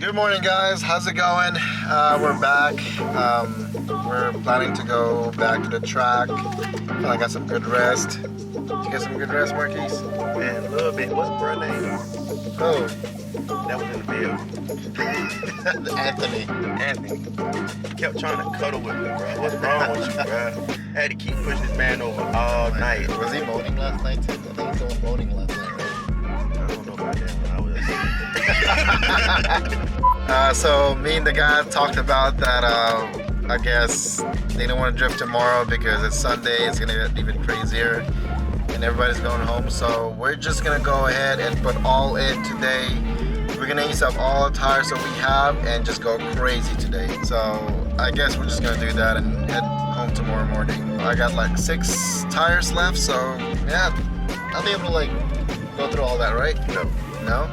Good morning, guys. How's it going? We're back. We're planning to go back to the track. I got some good rest. Did you get some good rest, Marquise? Man, a little bit. What's bro name? Oh, That was in the field. Anthony. Anthony. Kept trying to cuddle with me, bro. What's wrong with you, bro? I had to keep pushing this man over all night. Was he moaning last night too? I think he was going moaning last night, right? I don't know about that when I was So me and the guy talked about that. I guess they don't want to drift tomorrow because it's Sunday. It's gonna get even crazier, and everybody's going home. So we're just gonna go ahead and put all in today. We're gonna use up all the tires that we have and just go crazy today. So I guess we're just gonna do that and head home tomorrow morning. I got like 6 tires left, so yeah, I'll be able to like go through all that, right? No. No?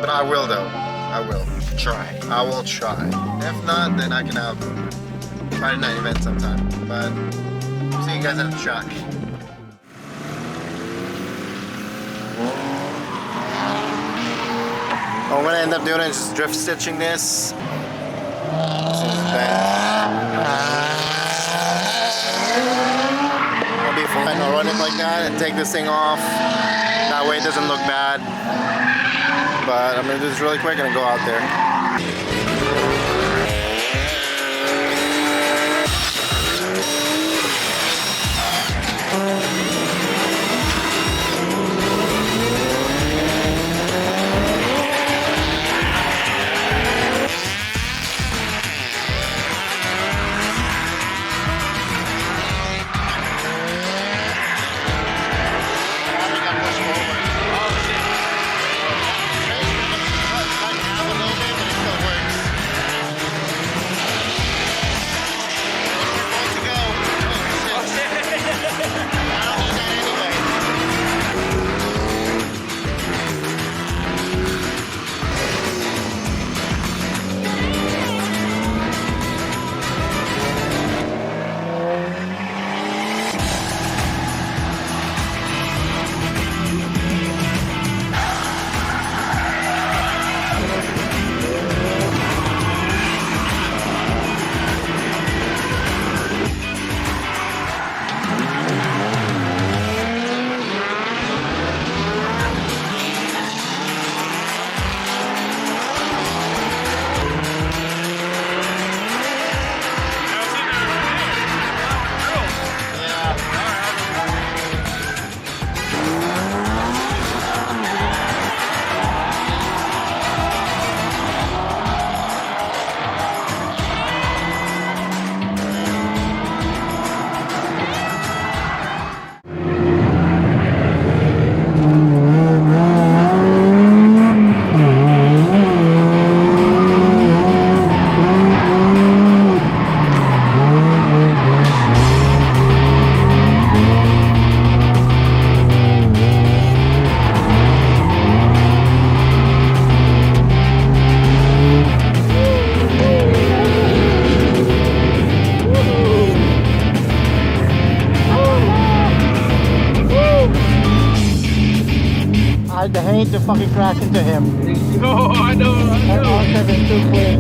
But I will though. I will. Try. I will try. If not, then I can have Friday night event sometime. But see you guys at the track. What I'm gonna end up doing is just drift stitching this. This is bad. It'll be fine. I'll run it like that and take this thing off. That way it doesn't look bad. But I'm gonna do this really quick and go out there. I hate to fucking crash into him. Oh, I know. That R7 is too quick.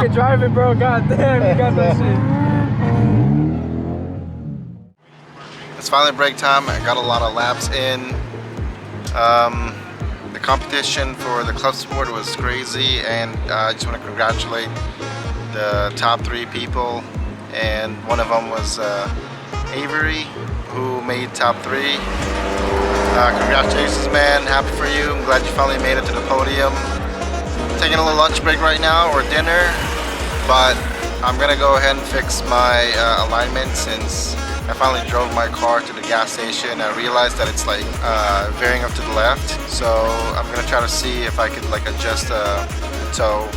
can drive it, bro. God damn, you got that shit. It's finally break time. I got a lot of laps in. The competition for the club sport was crazy, and I just want to congratulate the top 3 people. And one of them was Avery, who made top 3. Congratulations, man. Happy for you. I'm glad you finally made it to the podium. Taking a little lunch break right now, or dinner, but I'm gonna go ahead and fix my alignment since I finally drove my car to the gas station. I realized that it's like veering up to the left, so I'm gonna try to see if I could like adjust the toe.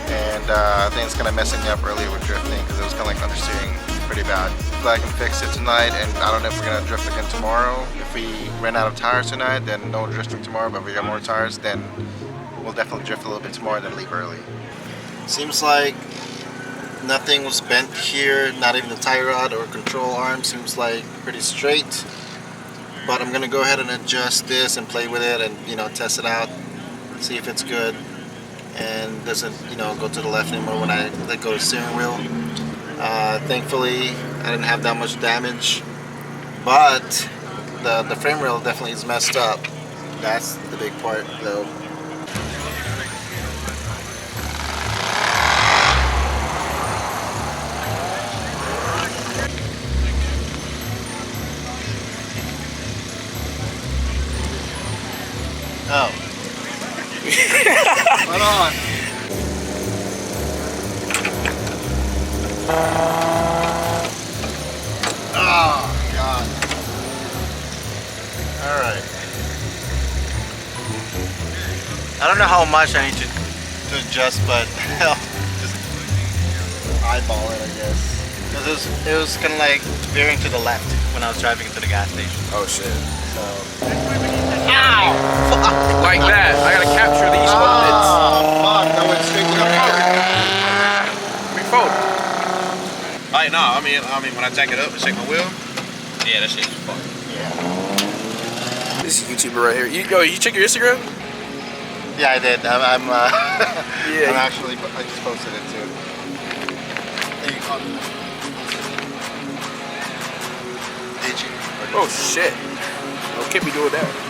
And I think it's kind of messing me up earlier with drifting because it was kind of like understeering pretty bad. But I can fix it tonight, and I don't know if we're gonna drift again tomorrow. If we ran out of tires tonight, then no drifting tomorrow. But if we got more tires, then we'll definitely drift a little bit tomorrow and then leave early. Seems like nothing was bent here, not even the tie rod or control arm. Seems like pretty straight. But I'm gonna go ahead and adjust this and play with it and, you know, test it out, see if it's good and doesn't, you know, go to the left anymore when I let go of the steering wheel. Thankfully, I didn't have that much damage, but the frame rail definitely is messed up. That's the big part, though. Oh. Hold on. Oh, God. Alright. I don't know how much I need to adjust, but hell, just eyeball it, I guess. Because it was kind of like veering to the left when I was driving into the gas station. Oh shit. So. Ow! Like that. I gotta capture these moments. Oh, fuck. That went straight to the car. Refold. Like, no, I mean, when I jack it up and shake my wheel, yeah, that shit's fucked. Yeah. This YouTuber right here. You check your Instagram? Yeah, I did. I'm Yeah. I'm actually, I just posted it too. There you go. Did you? Oh shit. No kid be doing that.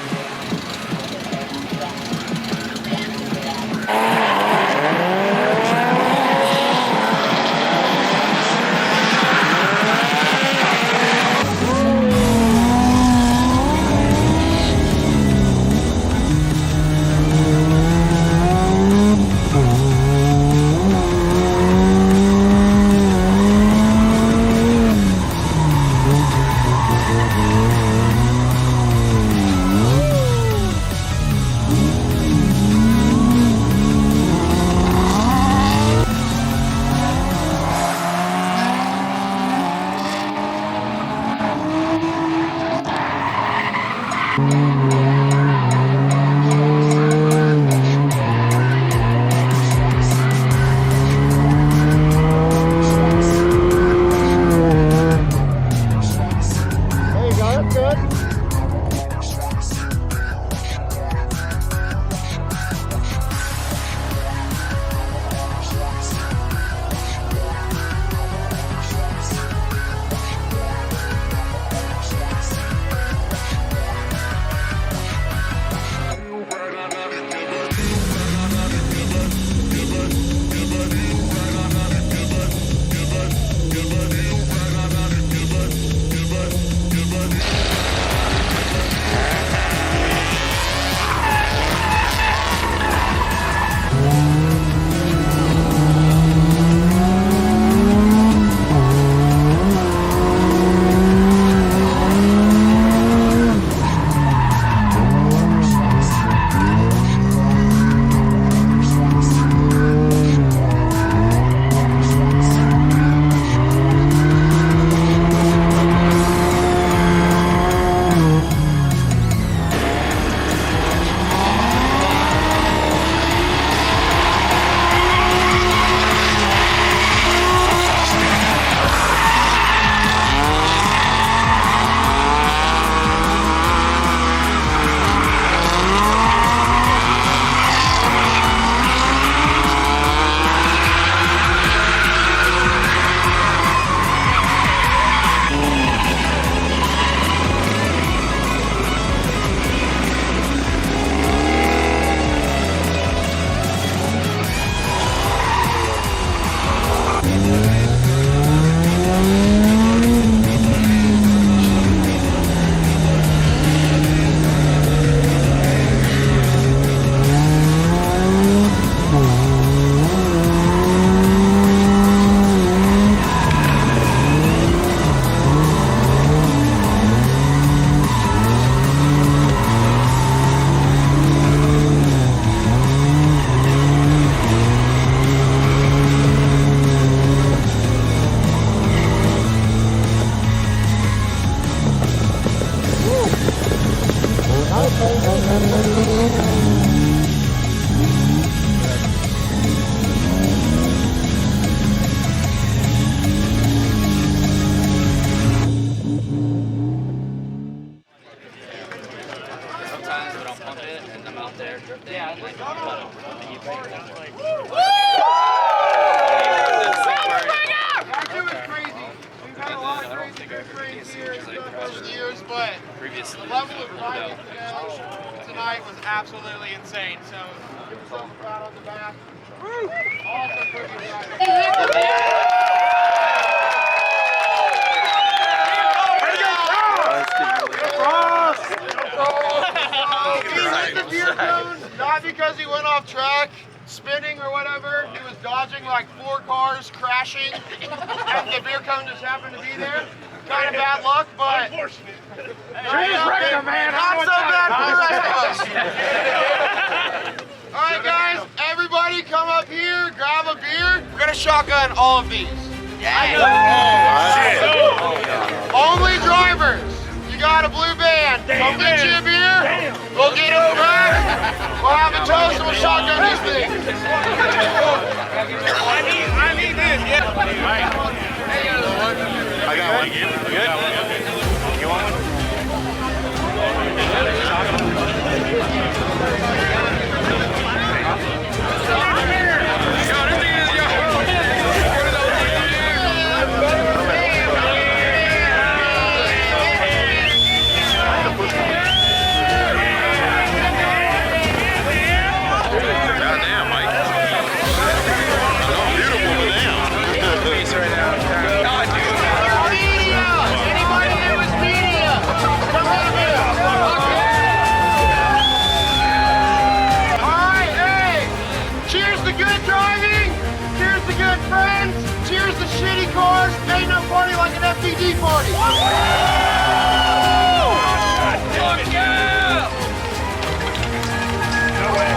out there. Yeah, but the level of driving tonight was absolutely insane. So give yourself a pat on the back. Also pretty not because he went off track, spinning or whatever. He was dodging like 4 cars crashing, and the beer cone just happened to be there. Kind of bad luck, but unfortunate. Not so bad for the rest of us. All right, guys, everybody come up here, grab a beer. We're gonna shotgun all of these. Only drivers. You got a blue band. Come get you a beer. We'll get it back. We'll have a toast and we'll shotgun these things. I need this. Yeah. I got one. You good? You want one? Cheers to shitty cars. Ain't no party like an FPD party. Fuck yeah! No way.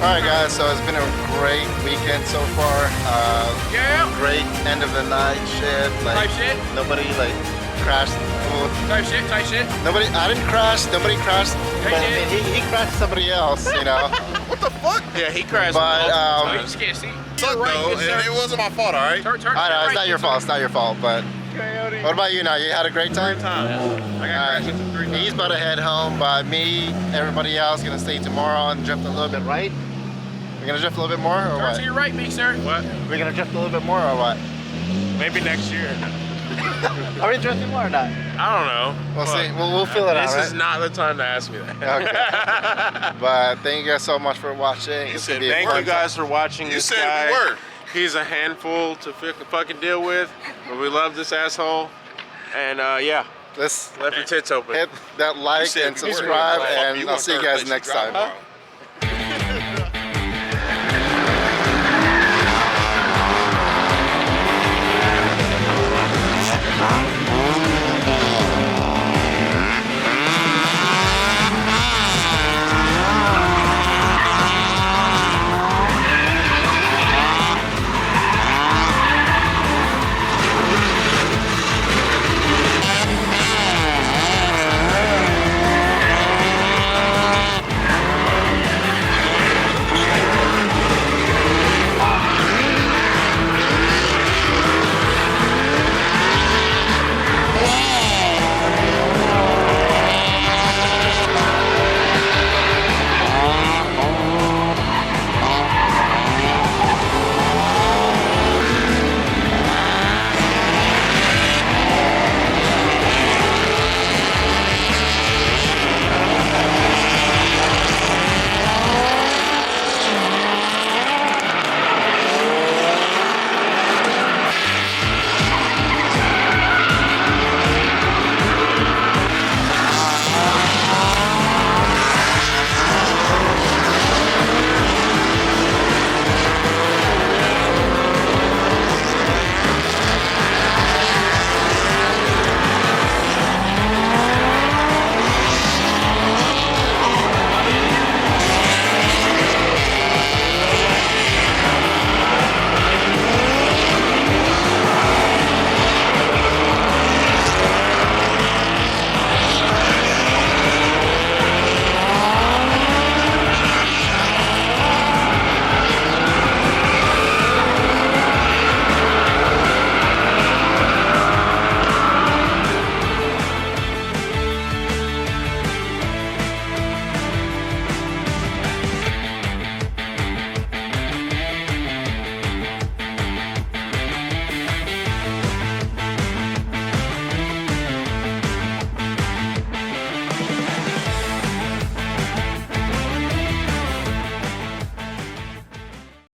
Alright guys, so it's been a great weekend so far. Great end of the night shit. Like, Type shit? Nobody like crashed. Type shit. Nobody, I didn't crash, nobody crashed, Hey, but dude. he crashed somebody else, you know. What the fuck? Yeah, he crashed. But You just can't see. Suck though, and it wasn't my fault, alright? Turn I know, it's right, not your fault, it's not your fault, but what about you now? You had a great time? I got crashed into 3 times. He's about to head home, but me, everybody else gonna stay tomorrow and drift a little bit right. We're gonna drift a little bit more or Turn what? to your right, big sir. What? We're gonna drift a little bit more or what? Maybe next year. Are we drifting more or not? I don't know. We'll see. We'll feel it out, This right? is not the time to ask me that. Okay. But thank you guys so much for watching. It's gonna be a Thank fun you guys for watching You this said guy. we were. He's a handful to fucking deal with, but we love this asshole. And yeah, Let's left your tits open. hit that like said and we were. subscribe, Fuck and you I'll on see you third guys place, next you drive time. tomorrow.